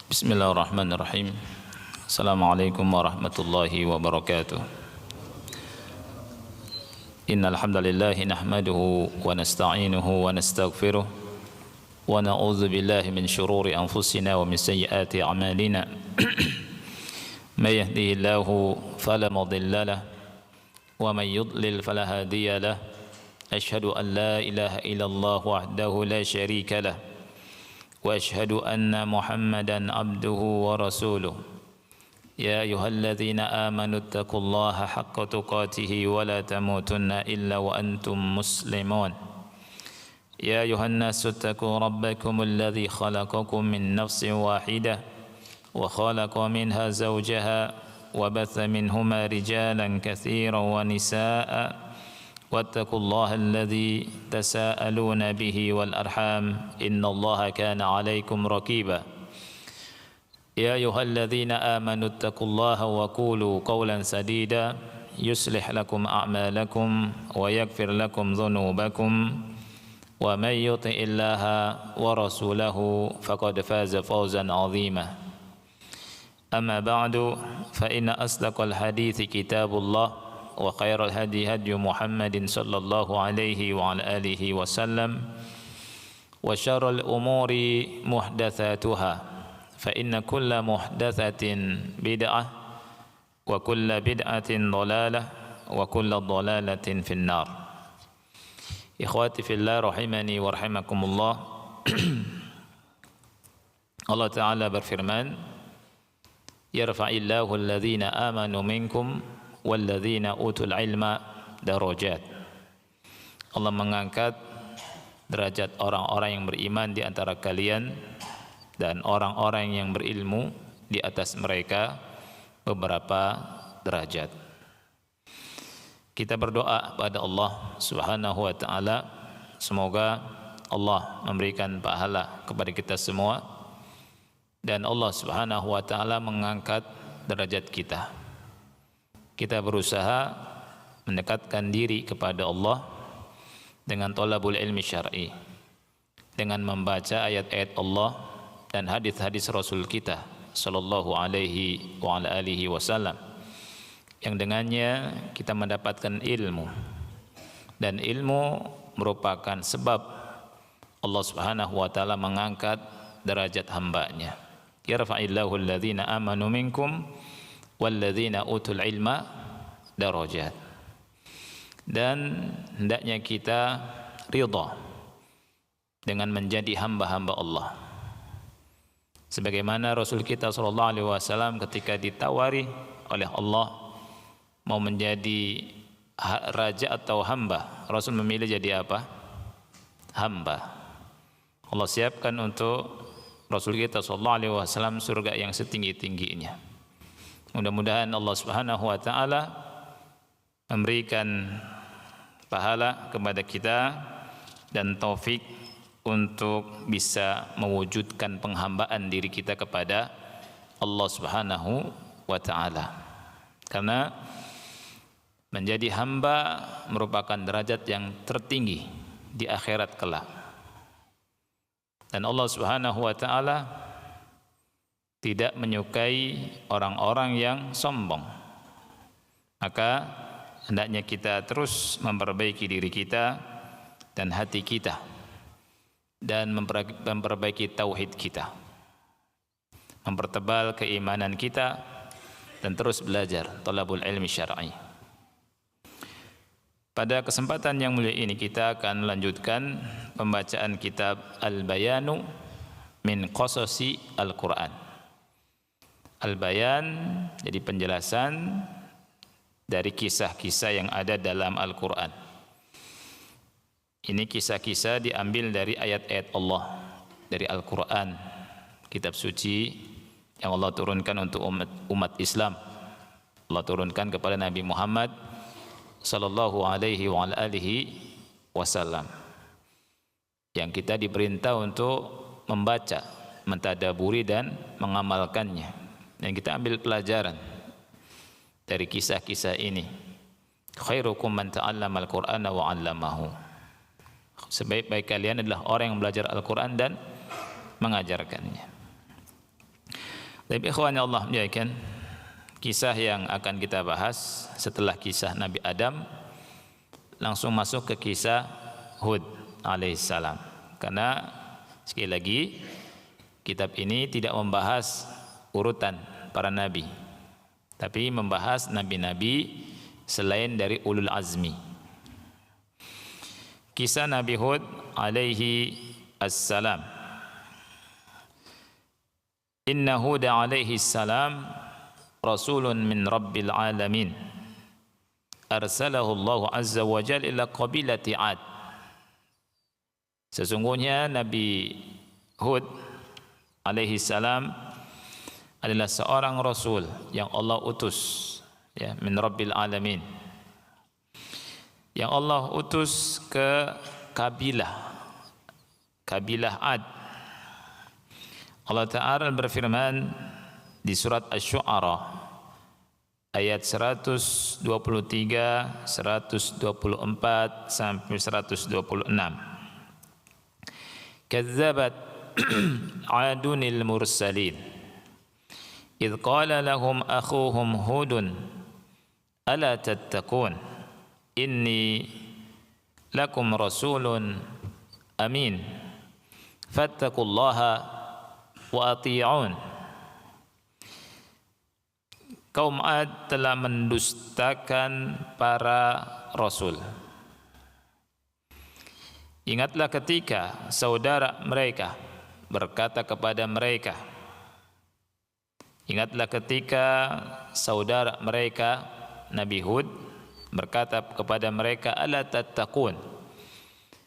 Bismillahirrahmanirrahim. Assalamualaikum warahmatullahi wabarakatuh. Innal hamdalillah nahmaduhu wa nasta'inuhu wa nastaghfiruh wa na'udzu billahi min shururi anfusina wa min sayyiati a'malina. May yahdihillahu fala mudilla lahu wa may yudlil fala hadiya lahu. Asyhadu an la ilaha illallah wahdahu la syarika lahu wa asyhadu anna Muhammadan abduhu wa rasuluh. Ya ayyuhalladzina amanu taqullaha haqqa tuqatih wa la tamutunna illa wa antum muslimun. Ya ayyuhan nasu taqu rabbakum alladzi khalaqakum min nafsin wahidah wa khalaqa minha zawjaha wa batha minhuma rijalan katsiran wa nisaa'a واتقوا الله الذي تساءلون به والأرحام إن الله كان عليكم رقيبا يا أيها الذين آمنوا اتقوا الله وقولوا قولا سديدا يصلح لكم أعمالكم ويغفر لكم ذنوبكم ومن يطع الله ورسوله فقد فاز فوزا عظيما أما بعد فإن أصدق الحديث كتاب الله وخير الهدي هدي محمد صلى الله عليه وعلى آله وسلم وشر الأمور محدثاتها فإن كل محدثة بدعة وكل بدعة ضلالة وكل ضلالة في النار. إخواتي في الله رحمني ورحمكم الله. Allah Ta'ala berfirman, yarfa'illahu alladhina amanu minkum walladzina utul ilma darajat. Allah mengangkat derajat orang-orang yang beriman di antara kalian dan orang-orang yang berilmu di atas mereka beberapa derajat. Kita berdoa pada Allah Subhanahu wa taala, semoga Allah memberikan pahala kepada kita semua dan Allah Subhanahu wa taala mengangkat derajat kita. Kita berusaha mendekatkan diri kepada Allah dengan thalabul ilmi syar'i, dengan membaca ayat-ayat Allah dan hadis-hadis Rasul kita sallallahu alaihi wa ala alihi wasallam, yang dengannya kita mendapatkan ilmu, dan ilmu merupakan sebab Allah Subhanahu wa taala mengangkat derajat hambanya. Yarfa'illahu alladhina amanu minkum walladzina utul ilma darajat. Dan hendaknya kita ridha dengan menjadi hamba-hamba Allah, sebagaimana Rasul kita sallallahu alaihi wasallam ketika ditawari oleh Allah mau menjadi raja atau hamba, Rasul memilih jadi apa? Hamba. Allah siapkan untuk Rasul kita sallallahu alaihi wasallam surga yang setinggi-tingginya. Mudah-mudahan Allah Subhanahu wa taala memberikan pahala kepada kita dan taufik untuk bisa mewujudkan penghambaan diri kita kepada Allah Subhanahu wa taala. Karena menjadi hamba merupakan derajat yang tertinggi di akhirat kelak. Dan Allah Subhanahu wa taala tidak menyukai orang-orang yang sombong. Maka hendaknya kita terus memperbaiki diri kita dan hati kita, dan memperbaiki tauhid kita, mempertebal keimanan kita, dan terus belajar thalabul ilmi syar'i. Pada kesempatan yang mulia ini kita akan melanjutkan pembacaan kitab Al-Bayanu min Qasasi Al-Quran. Al-Bayan jadi penjelasan dari kisah-kisah yang ada dalam Al-Quran. Ini kisah-kisah diambil dari ayat-ayat Allah, dari Al-Quran, kitab suci yang Allah turunkan untuk umat Islam. Allah turunkan kepada Nabi Muhammad sallallahu alaihi wa alihi wasallam, yang kita diperintah untuk membaca, mentadaburi dan mengamalkannya. Dan kita ambil pelajaran dari kisah-kisah ini. Khairukum man ta'allama al-Qur'ana wa 'allamahu. Sebaik-baik kalian adalah orang yang belajar Al-Quran dan mengajarkannya. Tapi ikhwan Allah muliakan, kisah yang akan kita bahas setelah kisah Nabi Adam langsung masuk ke kisah Hud alaihissalam. Karena sekali lagi kitab ini tidak membahas urutan para nabi, tapi membahas nabi-nabi selain dari ulul azmi. Kisah Nabi Hud alaihi assalam. Inna Hud alaihi salam rasulun min rabbil alamin. Arsalahu Allah azza wa jalla ila qabilati Ad. Sesungguhnya Nabi Hud alaihi salam adalah seorang rasul yang Allah utus, ya, min rabbil alamin, yang Allah utus ke kabilah Ad. Allah Ta'ala berfirman di surat Asy-Syu'ara ayat 123, 124 sampai 126. Kazzabat Adunil mursalin idh qala lahum akhuhum Hudun ala tattaqun inni lakum rasulun amin fattaqullaha wa ati'un. Kaum Ad telah mendustakan para rasul. Ingatlah ketika saudara mereka berkata kepada mereka, ingatlah ketika saudara mereka Nabi Hud berkata kepada mereka, ala tattaqun,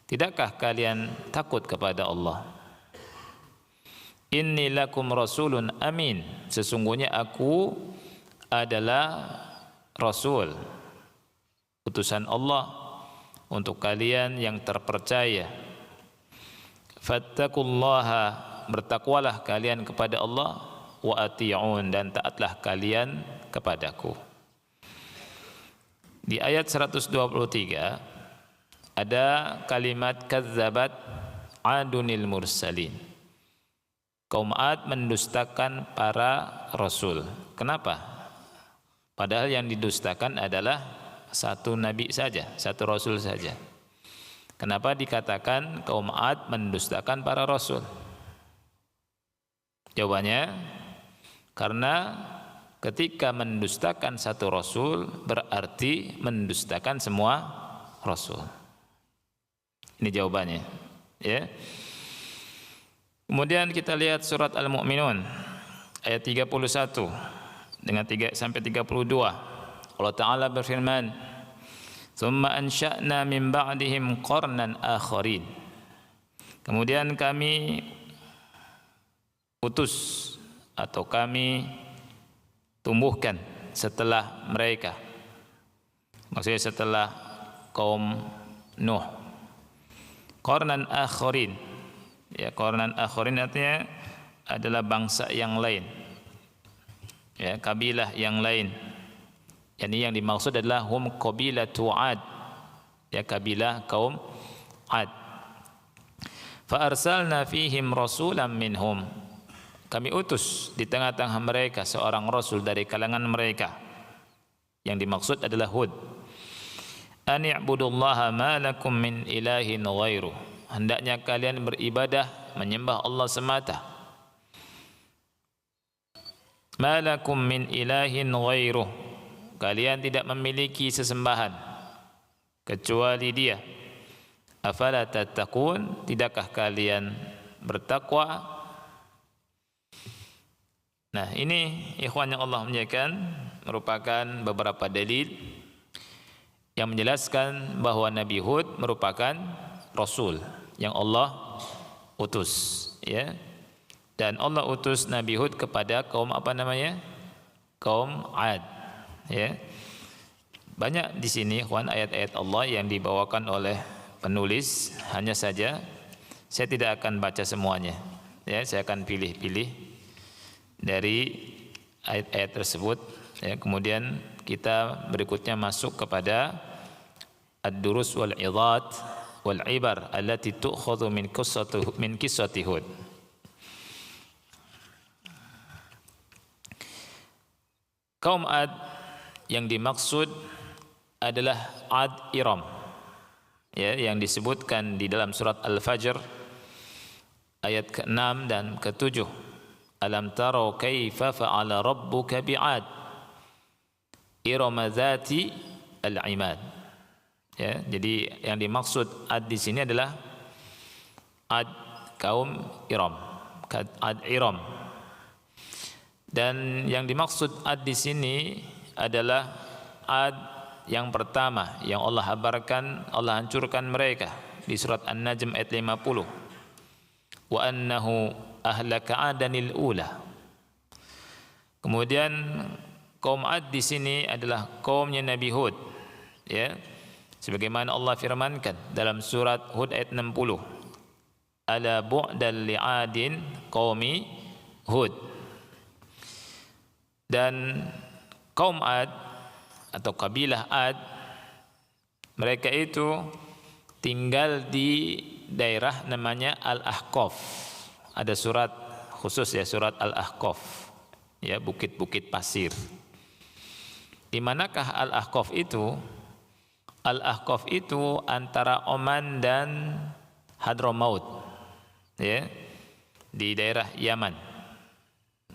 tidakkah kalian takut kepada Allah? Inni lakum rasulun amin, sesungguhnya aku adalah rasul, utusan Allah untuk kalian yang terpercaya. Fattaqullaha, bertakwalah kalian kepada Allah, wa ati'un, dan taatlah kalian kepadaku. Di ayat 123 ada kalimat kazzabat adunil mursalin. Kaum Ad mendustakan para rasul. Kenapa? Padahal yang didustakan adalah satu nabi saja, satu rasul saja. Kenapa dikatakan kaum Ad mendustakan para rasul? Jawabannya, karena ketika mendustakan satu rasul berarti mendustakan semua rasul. Ini jawabannya, ya. Kemudian kita lihat surat Al-Mu'minun ayat 31 dengan 3 sampai 32. Allah Ta'ala berfirman, "Tsumma ansha'na min ba'dihim qarnan akharin." Kemudian kami utus atau kami tumbuhkan setelah mereka, maksudnya setelah kaum Nuh, qarnan akharin. Ya, qarnan akharin artinya adalah bangsa yang lain, ya, kabilah yang lain. Yani yang dimaksud adalah hum qabilatu Ad, ya, kabilah kaum Ad. Fa arsalna fihim rasulan minhum, kami utus di tengah-tengah mereka seorang rasul dari kalangan mereka. Yang dimaksud adalah Hud. An i'budullaha ma lakum min ilahin ghairu, hendaknya kalian beribadah menyembah Allah semata. Ma lakum min ilahin ghairu, kalian tidak memiliki sesembahan kecuali Dia. Afala tattaqun, tidakkah kalian bertakwa? Nah, ini ikhwan yang Allah muliakan merupakan beberapa dalil yang menjelaskan bahwa Nabi Hud merupakan rasul yang Allah utus, ya. Dan Allah utus Nabi Hud kepada kaum apa namanya? Kaum Ad, ya. Banyak di sini ikhwan ayat-ayat Allah yang dibawakan oleh penulis, hanya saja saya tidak akan baca semuanya, ya. Saya akan pilih-pilih dari ayat-ayat tersebut, ya. Kemudian kita berikutnya masuk kepada ad-durus wal idhat wal ibar allati tu'khadhu min qissati Hud. Kaum Ad yang dimaksud adalah Ad Iram, ya, yang disebutkan di dalam surat Al-Fajr ayat ke-6 dan ke-7. Alam taro kaifa fa'ala rabbuka bi'ad irama dzati al-imad. Ya, jadi yang dimaksud Ad di sini adalah Ad kaum Iram, Ad Iram. Dan yang dimaksud Ad di sini adalah Ad yang pertama yang Allah habarkan, Allah hancurkan mereka di surat An-Najm ayat 50. Wa annahu ahlaka adanil ula. Kemudian kaum Ad di sini adalah kaumnya Nabi Hud, ya. Sebagaimana Allah firmankan dalam surat Hud ayat 60. Ala bu'dal li'adin qaumi Hud. Dan kaum Ad atau kabilah Ad, mereka itu tinggal di daerah namanya Al-Ahqaf. Ada surat khusus, ya, surat Al-Ahqaf, ya, bukit-bukit pasir. Di manakah Al-Ahqaf itu? Al-Ahqaf itu antara Oman dan Hadramaut, ya, di daerah Yaman.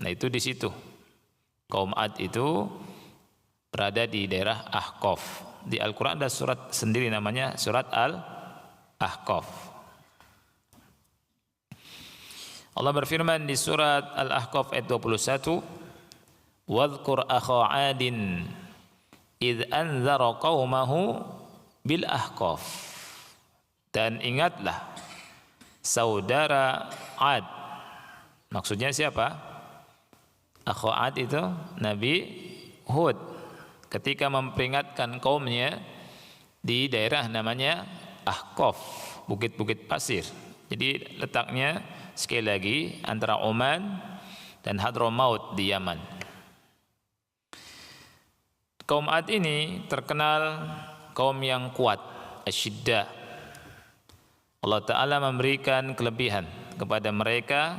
Nah, itu di situ. Kaum Ad itu berada di daerah Ahqaf. Di Al-Quran ada surat sendiri namanya surat Al-Ahqaf. Allah berfirman di surat Al-Ahqaf ayat 21, "Wadhkur akha 'adin idh anzara qaumahu bil ahqaf." Dan ingatlah saudara Ad. Maksudnya siapa? Akha Ad itu Nabi Hud ketika memperingatkan kaumnya di daerah namanya Ahqaf, bukit-bukit pasir. Jadi letaknya sekali lagi antara Oman dan Hadramaut di Yaman. Kaum Ad ini terkenal kaum yang kuat, asyidda. Allah Ta'ala memberikan kelebihan kepada mereka,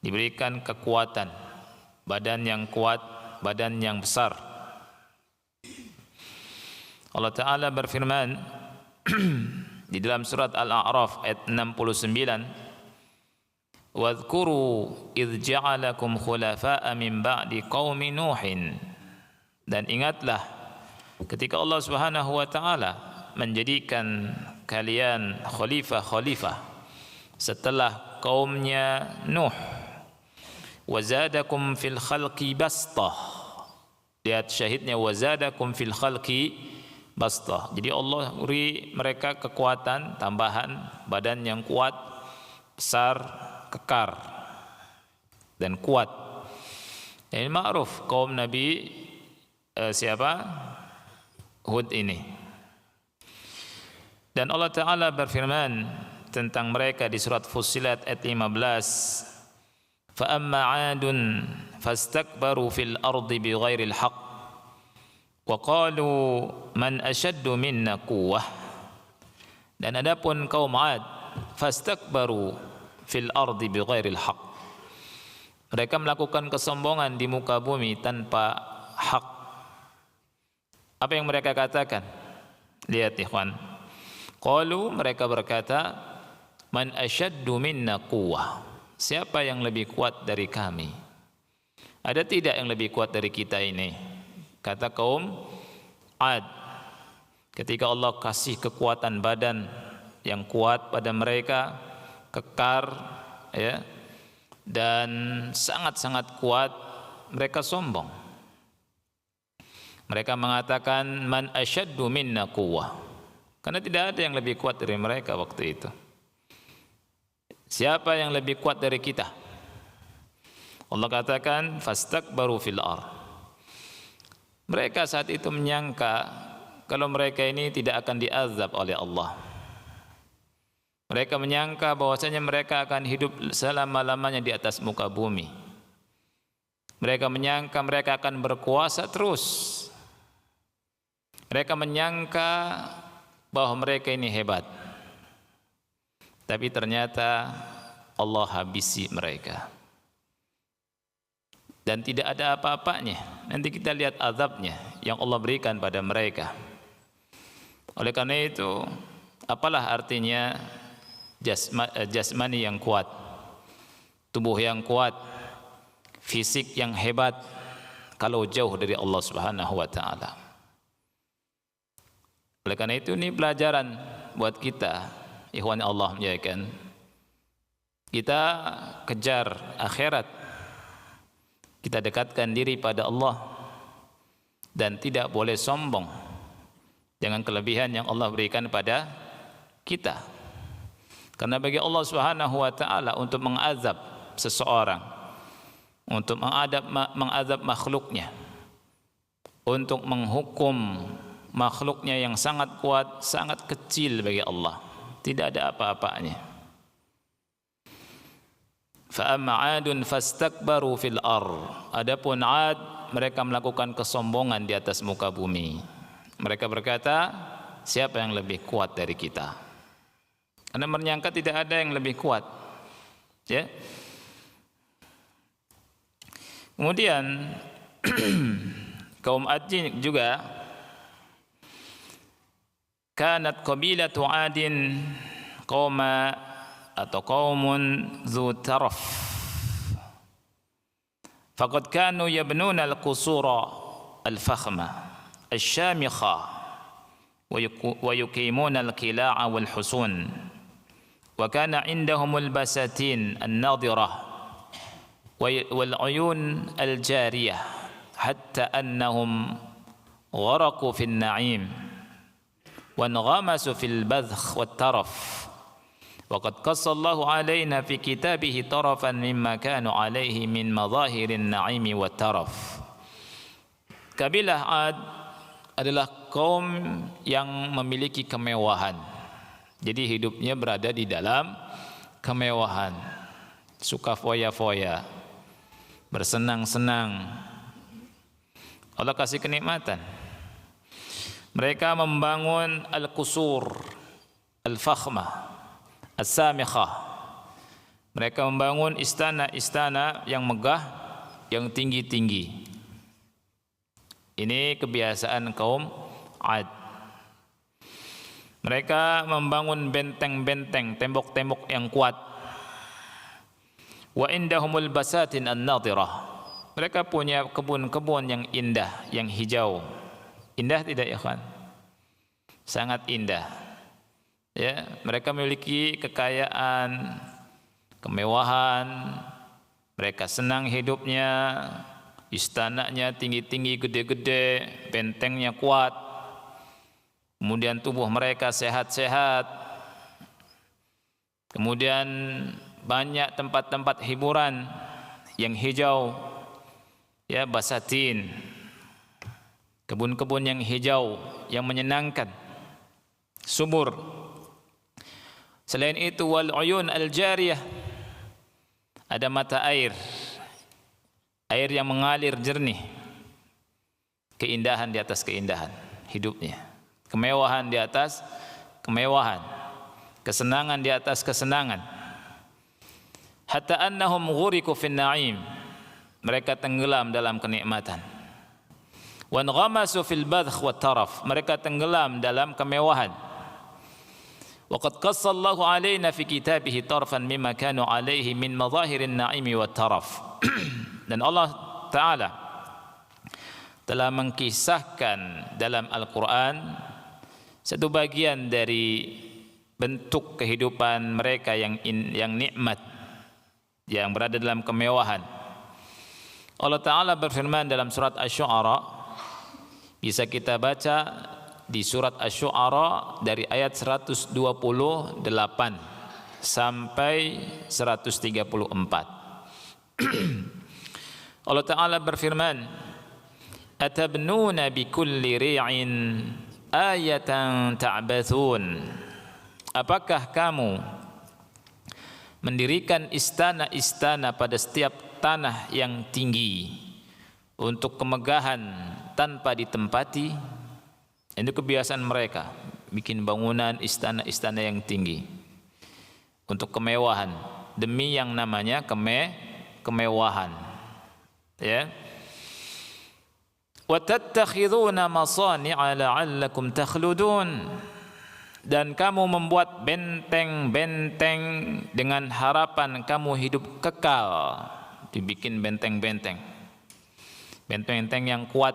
diberikan kekuatan, badan yang kuat, badan yang besar. Allah Ta'ala berfirman di dalam surat Al-A'raf ayat 69, "Wadhkuru idh ja'alakum khulafa'a min ba'di qaumi Nuhin." Dan ingatlah ketika Allah Subhanahu wa Ta'ala menjadikan kalian khalifah-khalifah setelah kaumnya Nuh. Wazadakum fil khalqi bastah. Lihat syahidnya, wazadakum fil khalqi bastah. Jadi Allah beri mereka kekuatan tambahan, badan yang kuat, besar, kekar dan kuat. Ini ma'ruf kaum Nabi siapa? Hud ini. Dan Allah Ta'ala berfirman tentang mereka di surat Fussilat ayat 15, فَأَمَّا عَادٌ فَاسْتَكْبَرُوا فِي الْأَرْضِ بِغَيْرِ الْحَقِّ وَقَالُوا مَنْ أَشَدُّ مِنَّا قُوَّةً. Dan adapun kaum Ad, فَاسْتَكْبَرُوا فِي الْأَرْضِ بِغَيْرِ الْحَقِّ, mereka melakukan kesombongan di muka bumi tanpa hak. Apa yang mereka katakan? Lihat ikhwan. Qalu, mereka berkata, man asyaddu minna quwwah. Siapa yang lebih kuat dari kami? Ada tidak yang lebih kuat dari kita ini? Kata kaum Ad. Ketika Allah kasih kekuatan badan yang kuat pada mereka, kekar, ya, dan sangat-sangat kuat, mereka sombong. Mereka mengatakan man asyaddu minna quwwah, karena tidak ada yang lebih kuat dari mereka waktu itu. Siapa yang lebih kuat dari kita? Allah katakan fastakbaru fil ardh. Mereka saat itu menyangka kalau mereka ini tidak akan diazab oleh Allah. Mereka menyangka bahwasanya mereka akan hidup selama-lamanya di atas muka bumi. Mereka menyangka mereka akan berkuasa terus. Mereka menyangka bahwa mereka ini hebat. Tapi ternyata Allah habisi mereka. dan tidak ada apa-apanya. Nanti kita lihat azabnya yang Allah berikan pada mereka. Oleh karena itu, apalah artinya jasmani yang kuat, tubuh yang kuat, fisik yang hebat kalau jauh dari Allah Subhanahu wa taala. Oleh karena itu ini pelajaran buat kita, ikhwan Allah muliakan. Kita kejar akhirat, kita dekatkan diri pada Allah, dan tidak boleh sombong dengan kelebihan yang Allah berikan pada kita. Karena bagi Allah Subhanahu wa taala untuk mengazab seseorang, untuk mengazab makhluknya, untuk menghukum makhluknya yang sangat kuat, sangat kecil bagi Allah, tidak ada apa-apanya. Fa amma 'adun fastakbaru fil ardh. Adapun 'Ad, mereka melakukan kesombongan di atas muka bumi. Mereka berkata, siapa yang lebih kuat dari kita? Karena menyangka tidak ada yang lebih kuat. Ya. Kemudian kaum 'Ad juga, kanat qabilatu 'Adin qauma atau qaumun dzu taraf, faqad kanu yabnuna al-qusura al-fakhma asy-syamikha wa yuqimuna al-qila'a wal-husun, wa kana 'indahum al-basatin an-nadirah wal-'uyun al-jariyah hatta annahum gharaqu fi an-na'im wa انغمسوا في البذخ والترف وقد قص الله علينا في كتابه طرفا مما كانوا عليه من مظاهر النعيم والترف. Kabilah 'Ad adalah kaum yang memiliki kemewahan. Jadi hidupnya berada di dalam kemewahan, suka foya-foya, bersenang-senang. Allah kasih kenikmatan. Mereka membangun al-qusur al-fakhmah as-samikhah. Mereka membangun istana-istana yang megah, yang tinggi-tinggi. Ini kebiasaan kaum 'Ad. Mereka membangun benteng-benteng, tembok-tembok yang kuat. Wa indahumul basatin an-nadirah. Mereka punya kebun-kebun yang indah, yang hijau. Indah tidak ya kawan? Sangat indah. Ya, mereka memiliki kekayaan, kemewahan. Mereka senang hidupnya. Istananya tinggi-tinggi, gede-gede, bentengnya kuat. Kemudian tubuh mereka sehat-sehat. Kemudian banyak tempat-tempat hiburan yang hijau. Ya, basatin. Kebun-kebun yang hijau, yang menyenangkan, subur. Selain itu, wal uyun al jariyah, ada mata air, air yang mengalir jernih. Keindahan di atas keindahan hidupnya, kemewahan di atas kemewahan, kesenangan di atas kesenangan. Hatta annahum ghuriqu fin na'im, mereka tenggelam dalam kenikmatan. Wa anghamasu fil badh wa taraf, mereka tenggelam dalam kemewahan. Wa qad qassallahu alaina fi kitabihi tarfan mimma kanu alaihi min madhahirin na'imi wa taraf. Dan Allah Ta'ala telah mengkisahkan dalam Al-Quran satu bagian dari bentuk kehidupan mereka yang nikmat, yang berada dalam kemewahan. Allah Ta'ala berfirman dalam surat Asy-Syu'ara, bisa kita baca di surat Asy-Syu'ara dari ayat 128 sampai 134. Allah Ta'ala berfirman, atabnuna bikulli ri'in ayatan ta'bathun. Apakah kamu mendirikan istana-istana pada setiap tanah yang tinggi untuk kemegahan tanpa ditempati? Itu kebiasaan mereka, bikin bangunan istana-istana yang tinggi untuk kemewahan, demi yang namanya kemewahan. Ya. Wa tattakhiduna masani'a la'allakum takhludun. Dan kamu membuat benteng-benteng dengan harapan kamu hidup kekal. Dibikin benteng-benteng. Benteng-benteng yang kuat,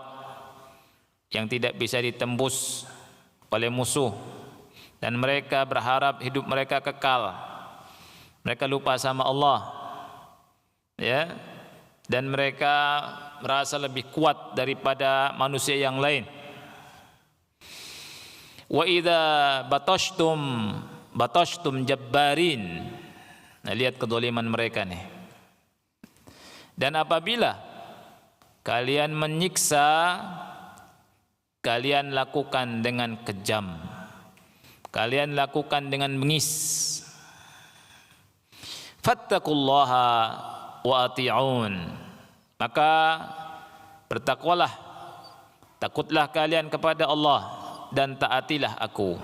yang tidak bisa ditembus oleh musuh. Dan mereka berharap hidup mereka kekal. Mereka lupa sama Allah. Ya. Dan mereka merasa lebih kuat daripada manusia yang lain. Wa idza batashtum jabbarin. Nah, lihat kedoliman mereka nih. Dan apabila kalian menyiksa, kalian lakukan dengan kejam. Kalian lakukan dengan bengis. Fattaqullaha wa ati'un. Maka bertakwalah, takutlah kalian kepada Allah dan taatilah aku.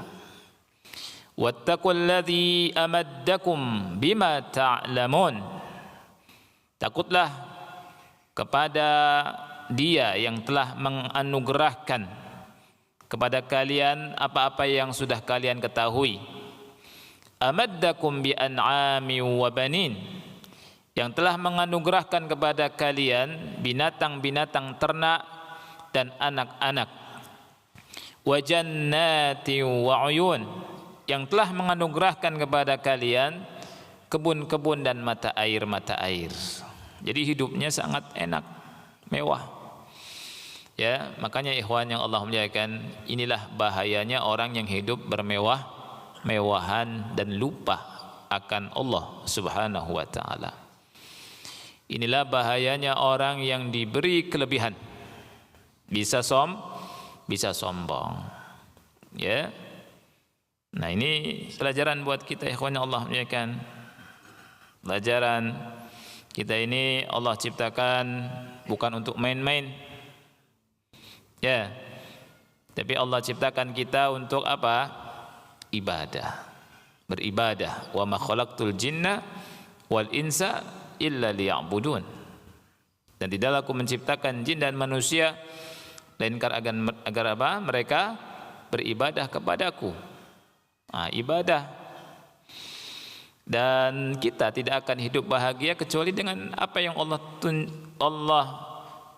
Wattaqulladzi amaddakum bima ta'lamun. Takutlah kepada Dia yang telah menganugerahkan kepada kalian apa-apa yang sudah kalian ketahui. Amaddakum bi an'ami wa banin. Yang telah menganugerahkan kepada kalian binatang-binatang ternak dan anak-anak. Wa jannati wa uyun, yang telah menganugerahkan kepada kalian kebun-kebun dan mata air. Jadi hidupnya sangat enak, mewah. Ya, makanya ikhwan yang Allah muliakan, inilah bahayanya orang yang hidup bermewah-mewahan dan lupa akan Allah Subhanahu wa taala. Inilah bahayanya orang yang diberi kelebihan. Bisa sombong, ya. Nah, ini pelajaran buat kita ikhwan yang Allah muliakan. Pelajaran kita ini Allah ciptakan bukan untuk main-main, ya. Tapi Allah ciptakan kita untuk apa? Ibadah, beribadah. Wa ma khalaqtul jinna wal insa illa liya'budun. Dan tidaklah aku menciptakan jin dan manusia melainkan agar apa? Mereka beribadah kepadaku. Nah, ibadah. Dan kita tidak akan hidup bahagia kecuali dengan apa yang Allah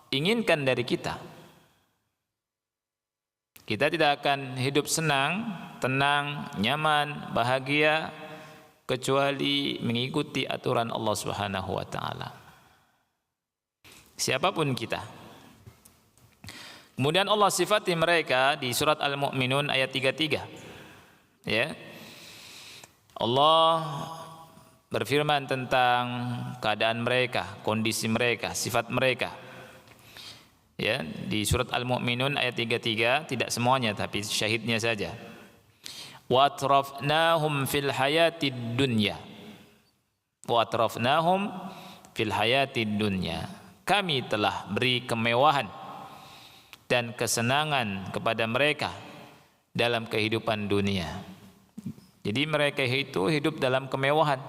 inginkan dari kita. Kita tidak akan hidup senang, tenang, nyaman, bahagia kecuali mengikuti aturan Allah Subhanahu wa taala. Siapapun kita. Kemudian Allah sifati mereka di surat Al-Mu'minun ayat 33. Ya. Allah berfirman tentang keadaan mereka, kondisi mereka, sifat mereka. Ya, di surat Al-Mu'minun ayat 33, tidak semuanya tapi syahidnya saja. Wa atrafnahum fil hayatid dunya. Wa atrafnahum fil hayatid dunya. Kami telah beri kemewahan dan kesenangan kepada mereka dalam kehidupan dunia. Jadi mereka itu hidup dalam kemewahan.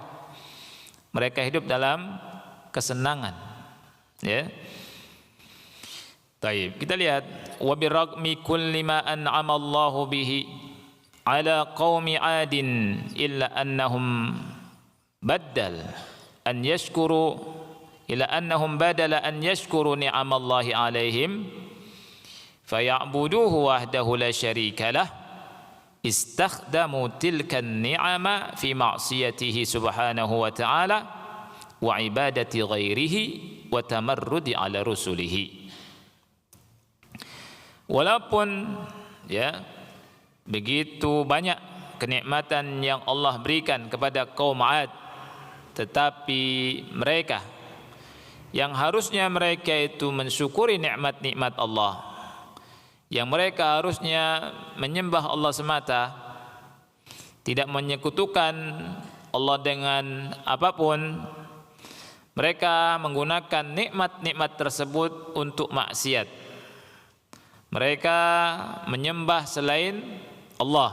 Mereka hidup dalam kesenangan. Ya. Baik, kita lihat wa biragmi kulli ma an'ama Allahu bihi ala qaumi 'adin illa annahum badala an yashkuru ni'amallahi 'alaihim faya'buduhu wahdahu la syarika lah istakhdamu tilkan ni'ama fi ma'siyatihi subhanahu wa ta'ala wa ibadati ghairihi wa tamarrudi ala rusulihi. Walaupun ya begitu banyak kenikmatan yang Allah berikan kepada kaum 'Ad, tetapi mereka yang harusnya mereka itu mensyukuri nikmat-nikmat Allah, yang mereka harusnya menyembah Allah semata, tidak menyekutukan Allah dengan apapun, mereka menggunakan nikmat-nikmat tersebut untuk maksiat. Mereka menyembah selain Allah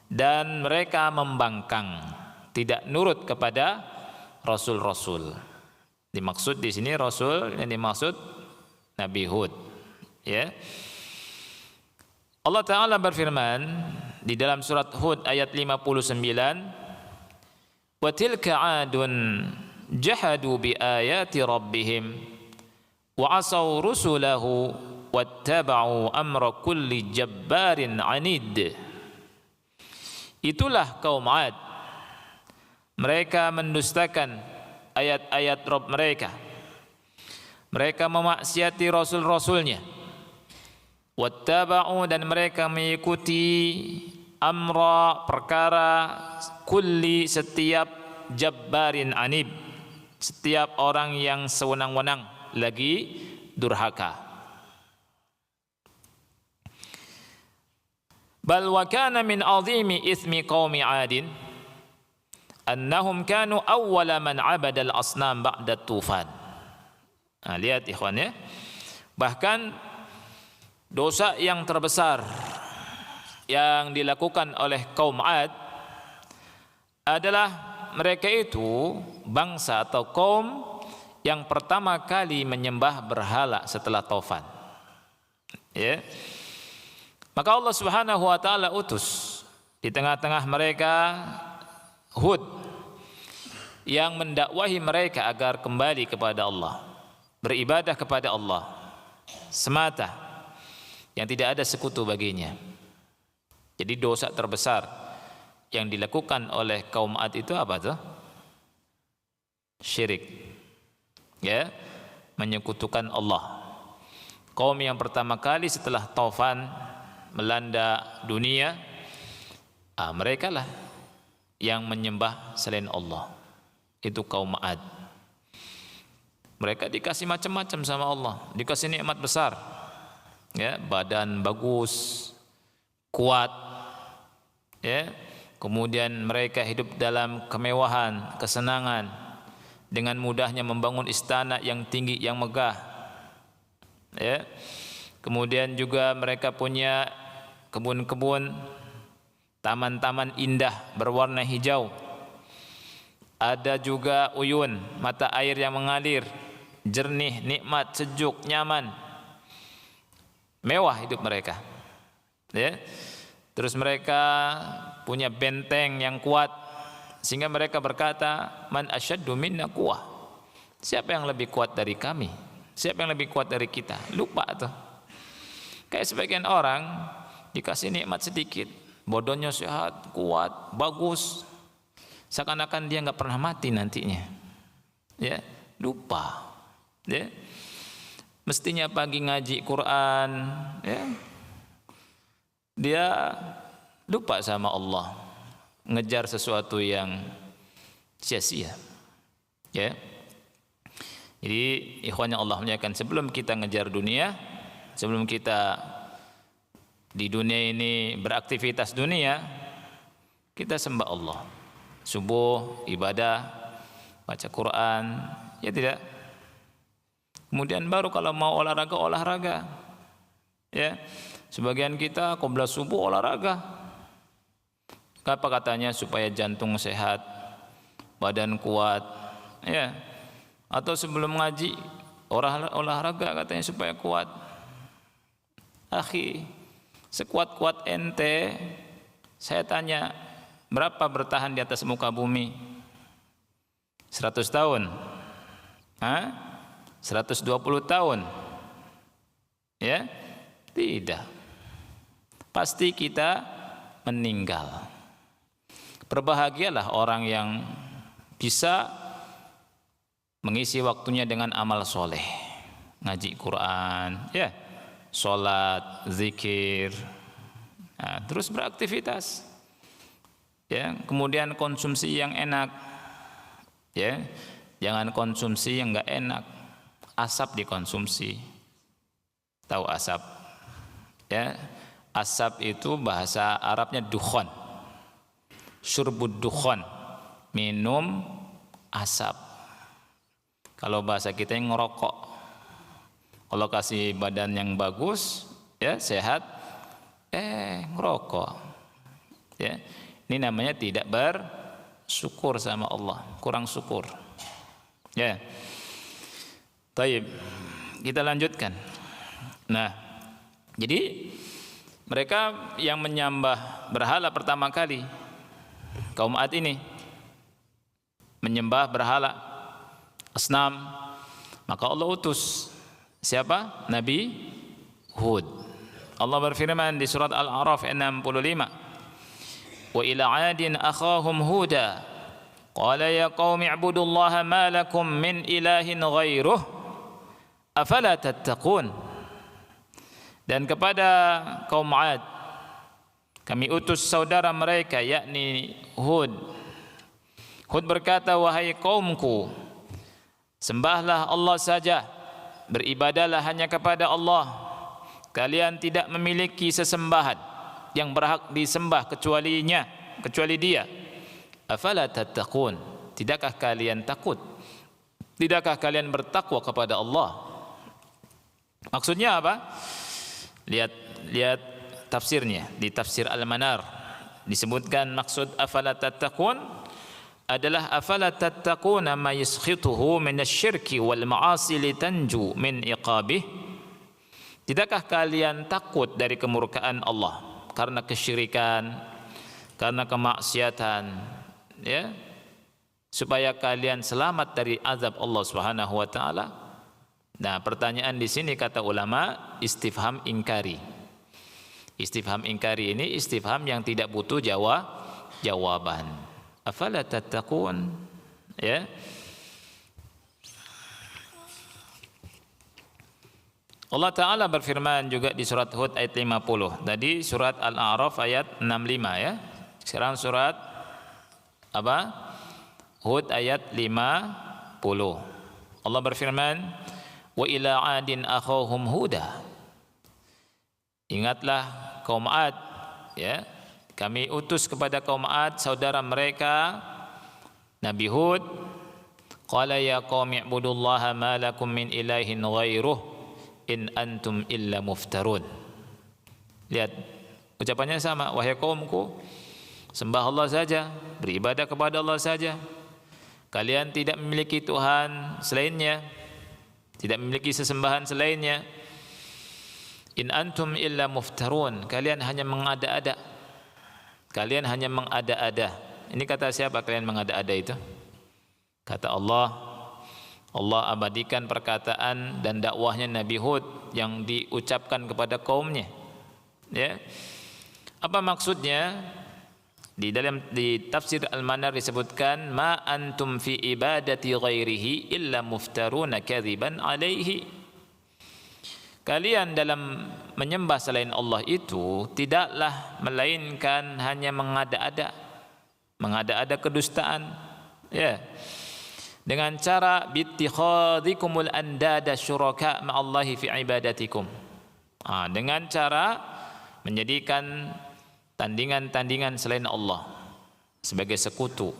dan mereka membangkang, tidak nurut kepada rasul-rasul. Dimaksud di sini Rasul, yang dimaksud Nabi Hud. Ya. Allah Ta'ala berfirman di dalam surat Hud ayat 59, "Wa tilka 'adun jahadu bi ayati rabbihim wa 'asaw rusulahu wattaba'u amra kulli jabbarin 'anid." Itulah kaum 'Ad. Mereka mendustakan ayat-ayat Rabb mereka. Mereka memaksiati rasul-rasulnya. Wattaba'u, dan mereka mengikuti amra, perkara, kulli, setiap jabbarin anib, setiap orang yang sewenang-wenang lagi durhaka. Bal wa kana min azimi ithmi qaumi 'adin annahum kanu awwala man 'abada al-asnam ba'da tufan. Nah, lihat ikhwan ya. Bahkan dosa yang terbesar yang dilakukan oleh kaum 'Ad adalah mereka itu bangsa atau kaum yang pertama kali menyembah berhala setelah Taufan. Ya. Maka Allah Subhanahu wa taala utus di tengah-tengah mereka Hud yang mendakwahi mereka agar kembali kepada Allah, beribadah kepada Allah semata, yang tidak ada sekutu baginya. Jadi dosa terbesar yang dilakukan oleh kaum 'Ad itu apa tuh? Syirik. Ya, menyekutukan Allah. Kaum yang pertama kali setelah Taufan melanda dunia, mereka lah yang menyembah selain Allah. Itu kaum 'Ad. Mereka dikasih macam-macam sama Allah, dikasih nikmat besar. Ya, badan bagus, kuat, ya. Kemudian mereka hidup dalam kemewahan, kesenangan, dengan mudahnya membangun istana yang tinggi, yang megah, ya. Kemudian juga mereka punya kebun-kebun, taman-taman indah berwarna hijau. Ada juga uyun, mata air yang mengalir, jernih, nikmat, sejuk, nyaman, mewah hidup mereka. Ya. Terus mereka punya benteng yang kuat, sehingga mereka berkata, "Man asyaddu minna quwwah." Siapa yang lebih kuat dari kami? Siapa yang lebih kuat dari kita? Lupa tuh. Kayak sebagian orang dikasih nikmat sedikit, bodohnya sehat, kuat, bagus, seakan-akan dia nggak pernah mati nantinya. Ya, lupa. Ya. Mestinya pagi ngaji Quran, ya. Dia lupa sama Allah, ngejar sesuatu yang sia-sia. Ya. Jadi ikhwan yang Allah muliakan, sebelum kita ngejar dunia, sebelum kita di dunia ini beraktivitas dunia, kita sembah Allah. Subuh, ibadah, baca Quran, ya tidak. Kemudian baru kalau mau olahraga, olahraga. Ya. Sebagian kita qobla subuh olahraga. Apa katanya? Supaya jantung sehat, badan kuat, ya. Atau sebelum ngaji olahraga katanya supaya kuat. Akhi, sekuat-kuat ente, saya tanya, berapa bertahan di atas muka bumi? 100 tahun? 120 tahun? Ya? Tidak. Pasti kita meninggal. Berbahagialah orang yang bisa mengisi waktunya dengan amal soleh, ngaji Quran, ya, sholat, zikir, terus beraktivitas, ya. Kemudian konsumsi yang enak, ya, jangan konsumsi yang enggak enak. Asap dikonsumsi, tahu asap, ya. Asap itu bahasa Arabnya dukhon, syurbud dukhon, minum asap. Kalau bahasa kita yang ngerokok. Kalau kasih badan yang bagus, ya, sehat, ngerokok. Ya. Ini namanya tidak bersyukur sama Allah, kurang syukur. Ya. Taib, kita lanjutkan. Nah, jadi mereka yang menyembah berhala pertama kali, kaum Ad ini menyembah berhala, asnam, maka Allah utus siapa? Nabi Hud. Allah berfirman di surat Al-A'raf 65, wa ila 'adin akhahum huda qala ya qaumi ibudullaha ma lakum min ilahin ghairuh afala tattaqun. Dan kepada kaum 'Ad kami utus saudara mereka yakni Hud. Hud berkata, wahai kaumku, sembahlah Allah saja, beribadahlah hanya kepada Allah. Kalian tidak memiliki sesembahan yang berhak disembah kecuali Dia. Afala tattaqun, tidakkah kalian takut? Tidakkah kalian bertakwa kepada Allah? Maksudnya apa? Lihat tafsirnya di tafsir Al-Manar disebutkan maksud afala tattaqun adalah afala tattaquna ma yaskhituhu min asy-syirki wal ma'asi litanju min iqabih. Tidakkah kalian takut dari kemurkaan Allah karena kesyirikan, karena kemaksiatan, ya, supaya kalian selamat dari azab Allah Subhanahu wa taala? Nah, pertanyaan di sini kata ulama istifham ingkari. Istifham ingkari ini istifham yang tidak butuh jawaban. Afala tattaqun, ya. Allah Ta'ala berfirman juga di surat Hud ayat 50. Tadi surat Al-A'raf ayat 65, ya. Sekarang surat apa? Hud ayat 50. Allah berfirman, wa ila 'adin akhahum huda. Ingatlah kaum Ad, ya. Kami utus kepada kaum Ad saudara mereka Nabi Hud. Qala ya qaumi ibudullaha ma lakum min ilahin ghairuh in antum illa muftarun. Lihat ucapannya sama, wahai kaumku, sembah Allah saja, beribadah kepada Allah saja. Kalian tidak memiliki Tuhan selainnya, tidak memiliki sesembahan selainnya. In antum illa muftarun, kalian hanya mengada-ada. Kalian hanya mengada-ada. Ini kata siapa kalian mengada-ada itu? Kata Allah. Allah abadikan perkataan dan dakwahnya Nabi Hud yang diucapkan kepada kaumnya. Ya. Apa maksudnya? Di tafsir Al-Manar disebutkan ma antum fi ibadati ghairihi illa muftaruna kadziban alaihi. Kalian dalam menyembah selain Allah itu tidaklah melainkan hanya mengada-ada kedustaan, ya. Dengan cara bittikhadhikumul andada syuraka ma'allahi fi ibadatikum. Dengan cara menjadikan tandingan-tandingan selain Allah sebagai sekutu.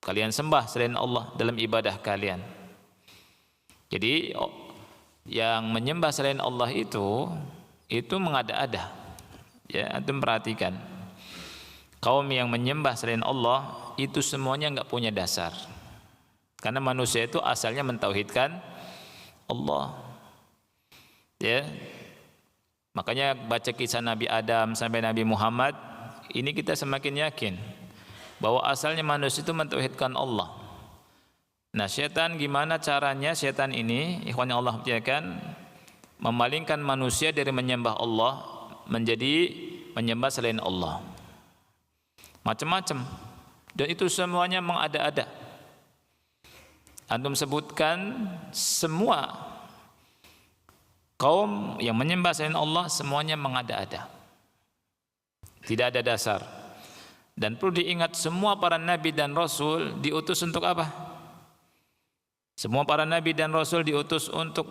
Kalian sembah selain Allah dalam ibadah kalian. Jadi yang menyembah selain Allah itu mengada-ada. Ya, antum perhatikan. Kaum yang menyembah selain Allah itu semuanya enggak punya dasar. Karena manusia itu asalnya mentauhidkan Allah. Ya. Makanya baca kisah Nabi Adam sampai Nabi Muhammad, ini kita semakin yakin bahwa asalnya manusia itu mentauhidkan Allah. Nah, setan gimana caranya setan ini, ikhwan yang Allah muliakan, memalingkan manusia dari menyembah Allah menjadi menyembah selain Allah. Macam-macam. Dan itu semuanya mengada-ada. Antum sebutkan semua kaum yang menyembah selain Allah semuanya mengada-ada. Tidak ada dasar. Dan perlu diingat semua para nabi dan rasul diutus untuk apa? Semua para nabi dan rasul diutus untuk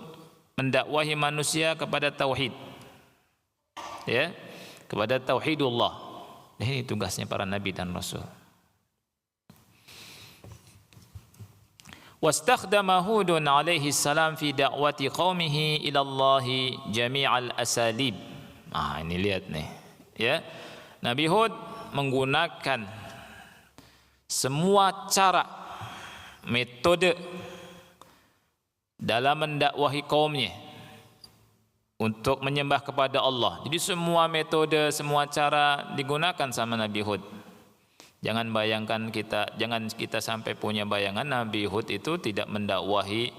mendakwahi manusia kepada tauhid. Ya, kepada tauhidullah. Ini tugasnya para nabi dan rasul. Wastakhdama Hudun alaihi salam fi da'wati qaumihi ila Allah jami'al asalib. Ini lihat nih, ya. Nabi Hud menggunakan semua cara, metode dalam mendakwahi kaumnya untuk menyembah kepada Allah. Jadi semua metode, semua cara digunakan sama Nabi Hud. Jangan kita sampai punya bayangan Nabi Hud itu tidak mendakwahi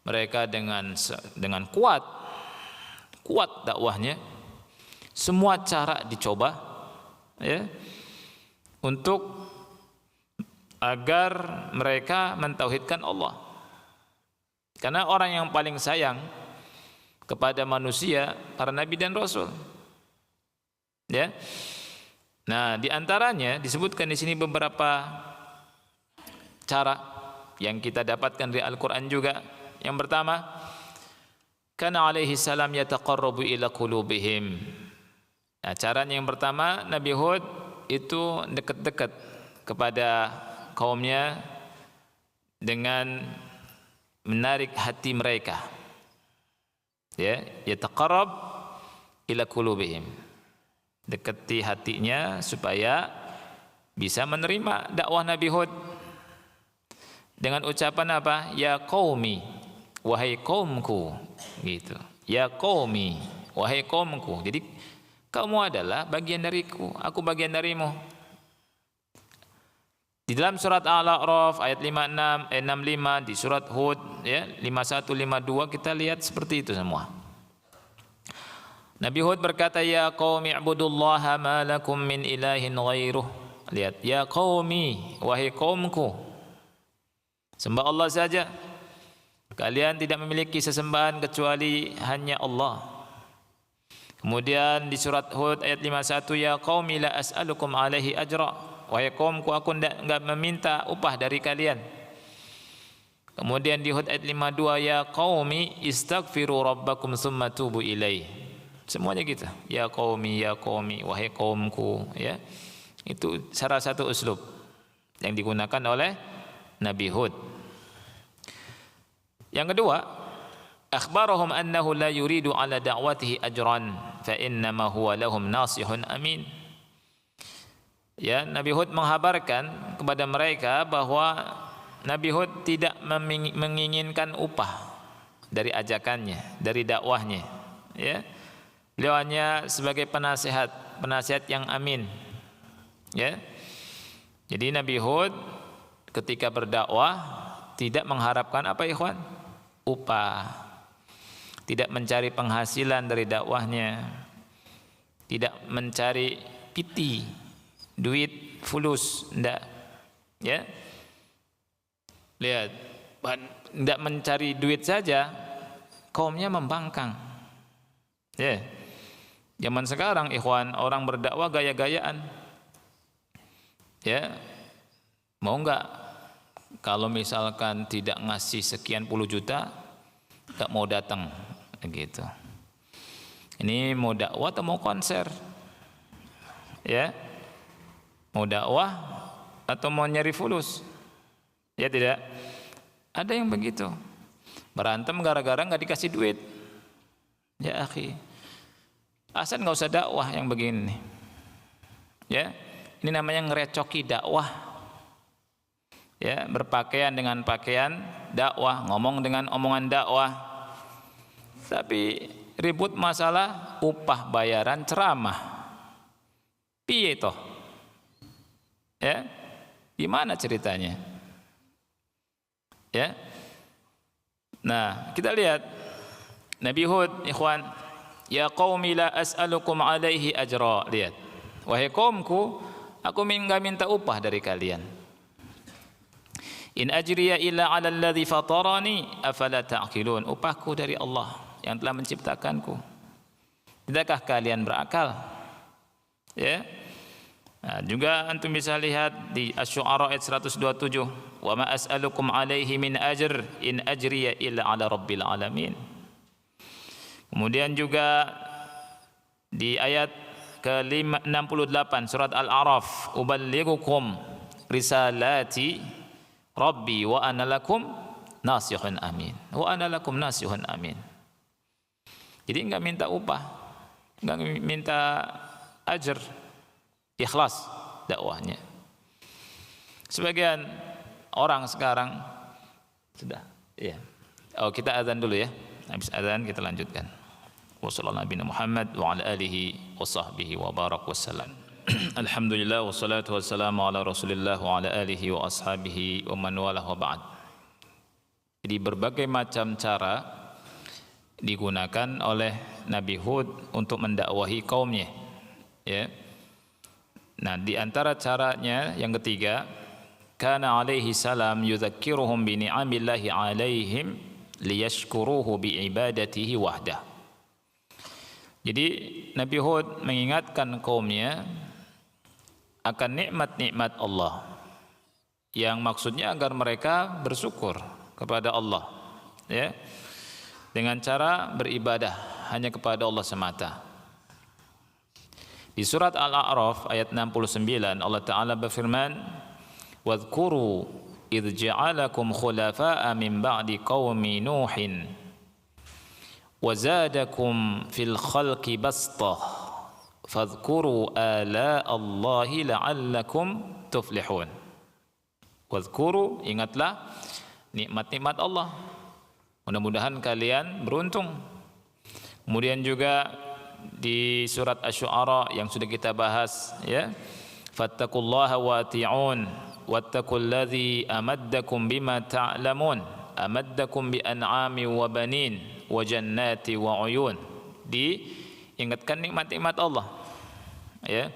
mereka dengan kuat dakwahnya. Semua cara dicoba, ya, untuk agar mereka mentauhidkan Allah. Karena orang yang paling sayang kepada manusia para nabi dan rasul, ya. Nah, di antaranya disebutkan di sini beberapa cara yang kita dapatkan dari Al-Qur'an juga. Yang pertama, kana alaihi salam yataqarrabu ila qulubihim. Nah, caranya yang pertama, Nabi Hud itu dekat-dekat kepada kaumnya dengan menarik hati mereka. Ya, yataqarrab ila qulubihim. Dekati hatinya supaya bisa menerima dakwah Nabi Hud dengan ucapan apa? Ya qaumi, wahai kaumku, gitu. Ya qaumi, wahai kaumku. Jadi kamu adalah bagian dariku, aku bagian darimu. Di dalam surat Al-A'raf ayat 65, di surat Hud ya 51 52 kita lihat seperti itu semua. Nabi Hud berkata, ya qaumi ibudullaha ma lakum min ilahin ghairuh. Lihat, ya qaumi, wahai kaumku, sembah Allah saja. Kalian tidak memiliki sesembahan kecuali hanya Allah. Kemudian di surat Hud ayat 51, ya qaumi la as'alukum alaihi ajra. Wahai kaumku, aku enggak meminta upah dari kalian. Kemudian di Hud ayat 52, ya qaumi istaghfiru rabbakum tsumma tubu ilaih. Semuanya gitu. Ya qaumi, wahai kaumku, ya. Itu salah satu uslub yang digunakan oleh Nabi Hud. Yang kedua, akhbarahum annahu la yuridu ala da'watihi ajran fa innama huwa lahum nasihun amin. Ya, Nabi Hud menghabarkan kepada mereka bahwa Nabi Hud tidak menginginkan upah dari ajakannya, dari dakwahnya, ya. Beliau hanya sebagai penasihat yang amin, ya. Jadi Nabi Hud ketika berdakwah tidak mengharapkan apa, ikhwan? Upah. Tidak mencari penghasilan dari dakwahnya. Tidak mencari piti, duit, fulus, enggak. Ya. Lihat, tidak mencari duit saja, kaumnya membangkang. Ya. Zaman sekarang, ikhwan, orang berdakwah gaya-gayaan. Ya. Mau enggak? Kalau misalkan tidak ngasih sekian puluh juta, enggak mau datang, gitu. Ini mau dakwah atau mau konser? Ya. Mau dakwah atau mau nyari fulus? Ya tidak. Ada yang begitu. Berantem gara-gara enggak dikasih duit. Ya akhi, asal enggak usah dakwah yang begini. Ya. Ini namanya ngerecoki dakwah. Ya, berpakaian dengan pakaian dakwah, ngomong dengan omongan dakwah. Tapi ribut masalah upah bayaran ceramah. Piye toh? Ya. Gimana ceritanya? Ya. Nah, kita lihat Nabi Hud, ikhwan, ya qaumi la as'alukum alaihi ajra. Lihat. Wahai kaumku, aku enggak minta upah dari kalian. In ajriya illa 'ala alladhi fatarani afala ta'qilun. Upahku dari Allah yang telah menciptakanku. Tidakkah kalian berakal? Ya. Nah, juga antum bisa lihat di Asy-Syu'ara ayat 127, wa ma as'alukum 'alaihi min ajr in ajriya illa 'ala rabbil alamin. Kemudian juga di ayat ke-68 surat Al-A'raf, uballighukum risalati Rabbi wa ana lakum nasihun amin. Wa ana lakum nasihun amin. Jadi enggak minta upah, enggak minta ajar, ikhlas dakwahnya. Sebagian orang sekarang sudah, ya, Oh, kita azan dulu ya. Habis azan kita lanjutkan. Wassallallahu Nabi Muhammad wa ala alihi wa sahbihi wa barak wassalam. Alhamdulillah wassalatu wassalamu ala Rasulillah wa ala alihi wa ashabihi wa man walah wa ba'd. Jadi berbagai macam cara digunakan oleh Nabi Hud untuk mendakwahi kaumnya. Ya. Nah, di antara caranya yang ketiga, kana alaihi salam yudzakiruhum bi ni'amillahi alaihim liyashkuruhu bi ibadatihi wahdah. Jadi Nabi Hud mengingatkan kaumnya akan nikmat-nikmat Allah, yang maksudnya agar mereka bersyukur kepada Allah, ya, dengan cara beribadah hanya kepada Allah semata. Di surat Al-A'raf ayat 69 Allah Ta'ala berfirman, wadhkuru idh ja'alakum khulafa'a min ba'di qaumi Nuhin wa zadakum fil khalqi bastah fadhkuru ala Allahi la'allakum tuflihun. Wadhkuru, ingatlah nikmat-nikmat Allah, mudah-mudahan kalian beruntung. Kemudian juga di surat Asy-Syu'ara yang sudah kita bahas, ya, fattaqullaha wa ati'un wattaqulladzi amaddakum bima ta'lamun amaddakum bi an'ami wa banin wa jannati wa uyun. Diingatkan nikmat-nikmat Allah, ya.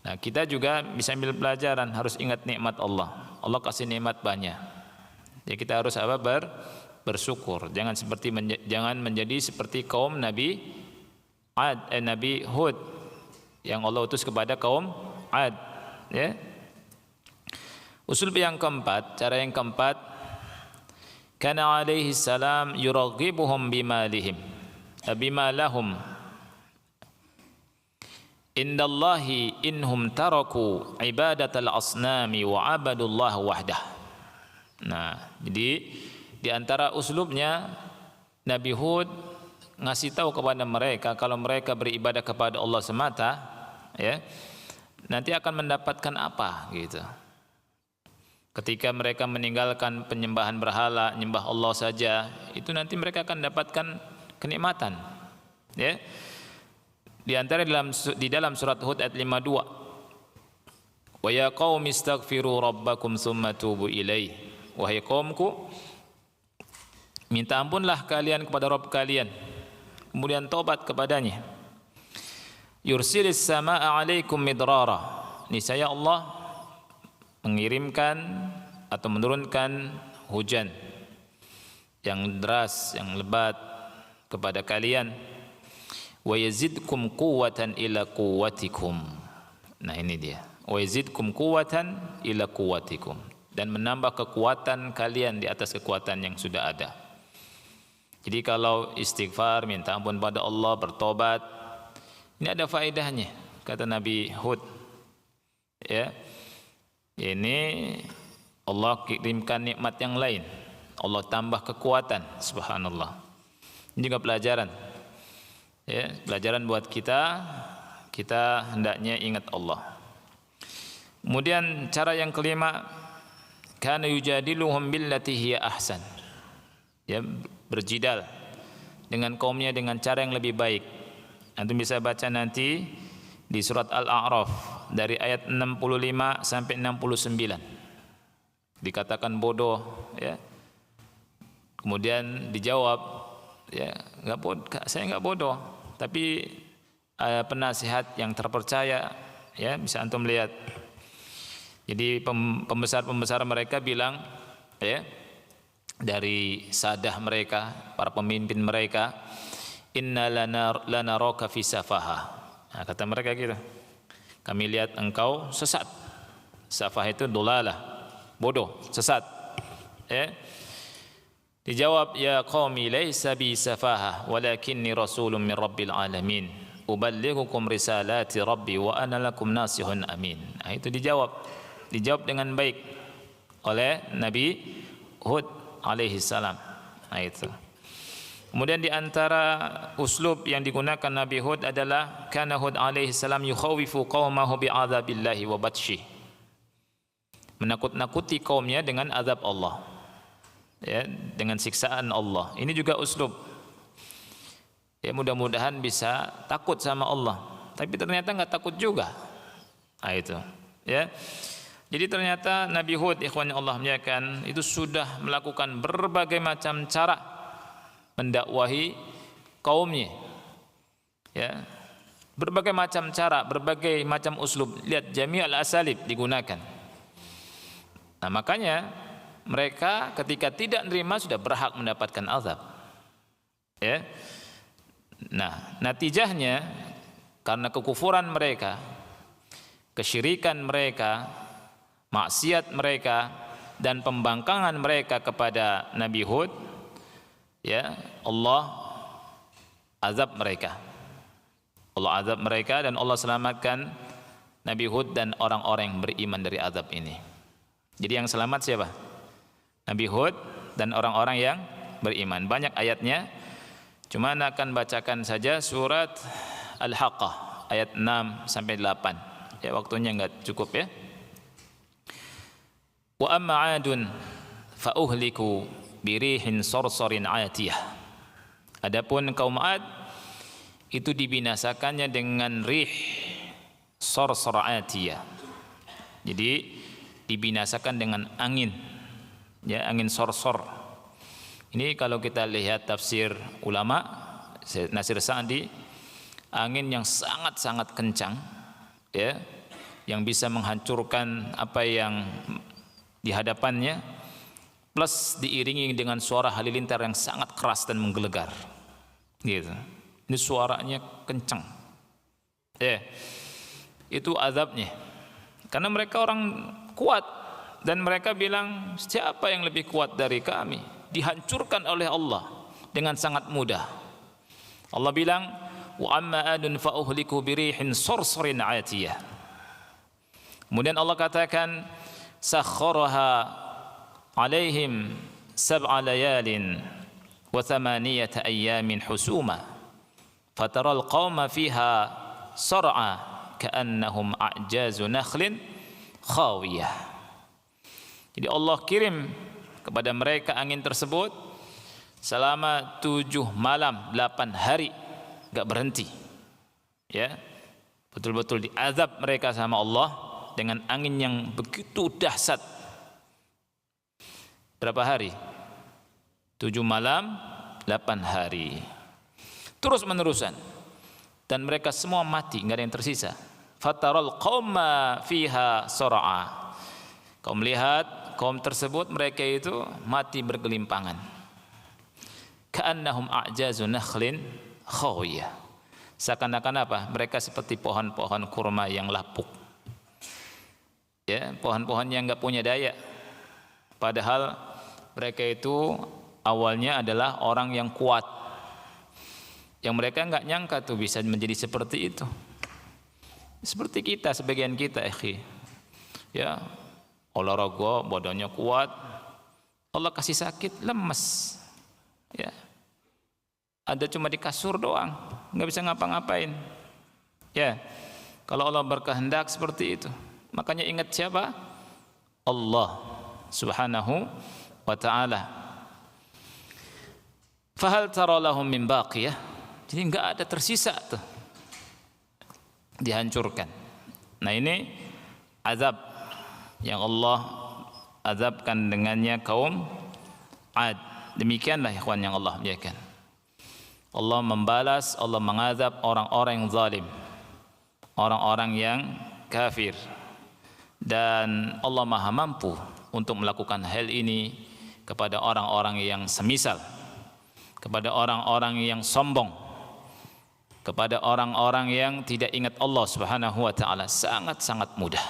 Nah, kita juga bisa ambil pelajaran, harus ingat nikmat Allah. Allah kasih nikmat banyak. Ya, kita harus apa? Bersyukur. Jangan menjadi seperti kaum Nabi Nabi Hud yang Allah utus kepada kaum Ad, ya. Usul yang keempat, cara yang keempat, kana alaihi salam yuraghibuhum bima lahum indallahi inhum taraku ibadatal asnami wa abadullah wahdah. Nah, jadi di antara uslubnya Nabi Hud ngasih tahu kepada mereka kalau mereka beribadah kepada Allah semata, ya, nanti akan mendapatkan apa gitu. Ketika mereka meninggalkan penyembahan berhala, nyembah Allah saja, itu nanti mereka akan dapatkan kenikmatan, ya. Di antara di dalam surat Hud ayat 52, wa ya qaumi istaghfiru rabbakum tsumma tubu ilaih. Wahai kaumku, minta ampunlah kalian kepada Rabb kalian, kemudian tobat kepadanya. Yursilis samaa'a 'alaikum midrara. Niscaya Allah mengirimkan atau menurunkan hujan yang deras, yang lebat kepada kalian. Wa yazidkum quwwatan ila quwwatikum. Nah, ini dia. Wa yazidkum quwwatan ila quwwatikum, dan menambah kekuatan kalian di atas kekuatan yang sudah ada. Jadi kalau istighfar, minta ampun pada Allah, bertobat, ini ada faedahnya, kata Nabi Hud. Ya, ini Allah kirimkan nikmat yang lain, Allah tambah kekuatan, subhanallah. Ini juga pelajaran, ya, pelajaran buat kita hendaknya ingat Allah. Kemudian cara yang kelima, kana yujadiluhum billati hiya ahsan, ya, berjidal dengan kaumnya dengan cara yang lebih baik. Antum bisa baca nanti di surat Al-A'raf dari ayat 65 sampai 69. Dikatakan bodoh, ya. Kemudian dijawab, ya, saya enggak bodoh, tapi penasihat yang terpercaya, ya, bisa antum lihat. Jadi pembesar-pembesar mereka bilang, ya, dari sadah mereka, para pemimpin mereka, inna lanaraka fi safaha. Nah, kata mereka gitu, kami lihat engkau sesat. Safah itu dolalah, bodoh, sesat, ya. Dijawab, ya qaumi laisa bi safaha walakinni rasulun min rabbil alamin uballighukum risalati rabbi wa ana lakum nasihun amin. Nah, itu dijawab dengan baik oleh Nabi Hud alaihi salam. Nah, itu. Kemudian di antara uslub yang digunakan Nabi Hud adalah kana Hud alaihi salam yukhawifu qaumahu bi'adzabillahi wa batsyih. Menakut-nakuti kaumnya dengan azab Allah. ya, dengan siksaan Allah. Ini juga uslub. Ya, mudah-mudahan bisa takut sama Allah. Tapi ternyata nggak takut juga. Nah, itu. Ya. Jadi ternyata Nabi Hud, ikhwan yang Allah muliakan, itu sudah melakukan berbagai macam cara mendakwahi kaumnya. Ya. Berbagai macam cara, berbagai macam uslub. Lihat, jami' al-asalib digunakan. Nah, makanya mereka ketika tidak menerima sudah berhak mendapatkan azab. Ya. Nah, natijahnya karena kekufuran mereka, kesyirikan mereka, maksiat mereka, dan pembangkangan mereka kepada Nabi Hud, ya, Allah azab mereka. Allah azab mereka dan Allah selamatkan Nabi Hud dan orang-orang yang beriman dari azab ini. Jadi yang selamat siapa? Nabi Hud dan orang-orang yang beriman. Banyak ayatnya. Cuma akan bacakan saja surat Al-Haqqah ayat 6 sampai 8. Ya, waktunya enggak cukup ya. Wa amma 'adun fa uhliku birihin sarsarin 'atiyah. Adapun kaum 'Ad itu dibinasakannya dengan rih sarsar 'atiyah. Jadi dibinasakan dengan angin. Ya, angin sarsar. Ini kalau kita lihat tafsir ulama Nasir Sa'di, angin yang sangat-sangat kencang, ya, yang bisa menghancurkan apa yang di hadapannya, plus diiringi dengan suara halilintar yang sangat keras dan menggelegar. Gitu. Ini suaranya kencang. Itu azabnya. Karena mereka orang kuat dan mereka bilang, siapa yang lebih kuat dari kami? Dihancurkan oleh Allah dengan sangat mudah. Allah bilang, wa amma adun fa uhliku birihin sarsarin 'atiyah. Kemudian Allah katakan, sakhkharaha 'alaihim sab'a layalin wa thamaniyata ayyamin husuma fataral qauma fiha sar'a ka'annahum a'jazu nakhlin khawiyah. Jadi Allah kirim kepada mereka angin tersebut selama 7 malam 8 hari enggak berhenti. Ya. Betul-betul diazab mereka sama Allah dengan angin yang begitu dahsyat. Berapa hari? 7 malam 8 hari. Terus menerusan. Dan mereka semua mati, enggak ada yang tersisa. Fataral qauma fiha sar'a. Kau melihat kaum tersebut, mereka itu mati bergelimpangan. Ka'annahum a'jazu nakhlin khawiyah. Seakan-akan apa? Mereka seperti pohon-pohon kurma yang lapuk. Ya, pohon-pohon yang enggak punya daya. Padahal mereka itu awalnya adalah orang yang kuat. Yang mereka enggak nyangka tuh bisa menjadi seperti itu. Seperti kita, sebagian kita, ya, olahraga, badannya kuat, Allah kasih sakit, lemes, ya, ada cuma di kasur doang, nggak bisa ngapa-ngapain, ya. Kalau Allah berkehendak seperti itu, makanya ingat siapa? Allah Subhanahu wa Ta'ala. Fahal tara lahum min baqiyah. Jadi nggak ada tersisa tuh, dihancurkan. Nah, ini azab yang Allah azabkan dengannya kaum 'Ad. Demikianlah ikhwan yang Allah muliakan. Allah membalas, Allah mengazab orang-orang yang zalim, orang-orang yang kafir, dan Allah Maha mampu untuk melakukan hal ini kepada orang-orang yang semisal, kepada orang-orang yang sombong, kepada orang-orang yang tidak ingat Allah Subhanahu wa Ta'ala. Sangat-sangat mudah.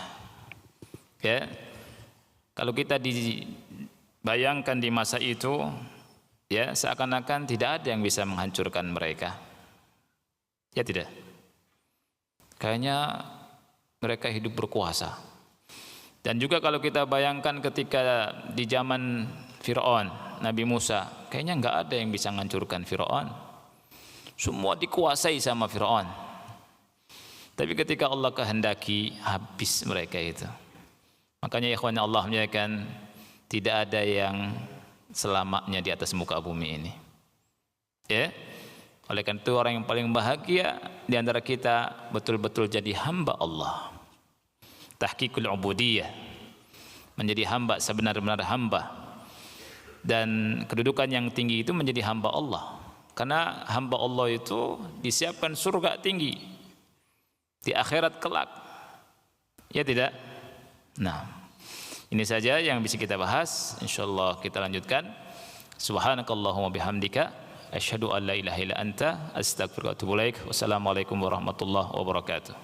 Ya, kalau kita dibayangkan di masa itu, ya, seakan-akan tidak ada yang bisa menghancurkan mereka. Ya tidak. Kayaknya mereka hidup berkuasa. Dan juga kalau kita bayangkan ketika di zaman Fir'aun, Nabi Musa, kayaknya nggak ada yang bisa menghancurkan Fir'aun. Semua dikuasai sama Fir'aun. Tapi ketika Allah kehendaki, habis mereka itu. Makanya ikhwan Allah muliakan, tidak ada yang selamanya di atas muka bumi ini. Ya. Oleh karena itu orang yang paling bahagia di antara kita betul-betul jadi hamba Allah. Tahqiqul ubudiyah, menjadi hamba sebenar-benar hamba. Dan kedudukan yang tinggi itu menjadi hamba Allah. Karena hamba Allah itu disiapkan surga tinggi di akhirat kelak. Ya tidak? Nah, ini saja yang bisa kita bahas. Insyaallah kita lanjutkan. Subhanakallahumma bihamdika asyhadu an la ilaha illa anta astaghfiruka wa atubu ilaik. Wassalamualaikum warahmatullahi wabarakatuh.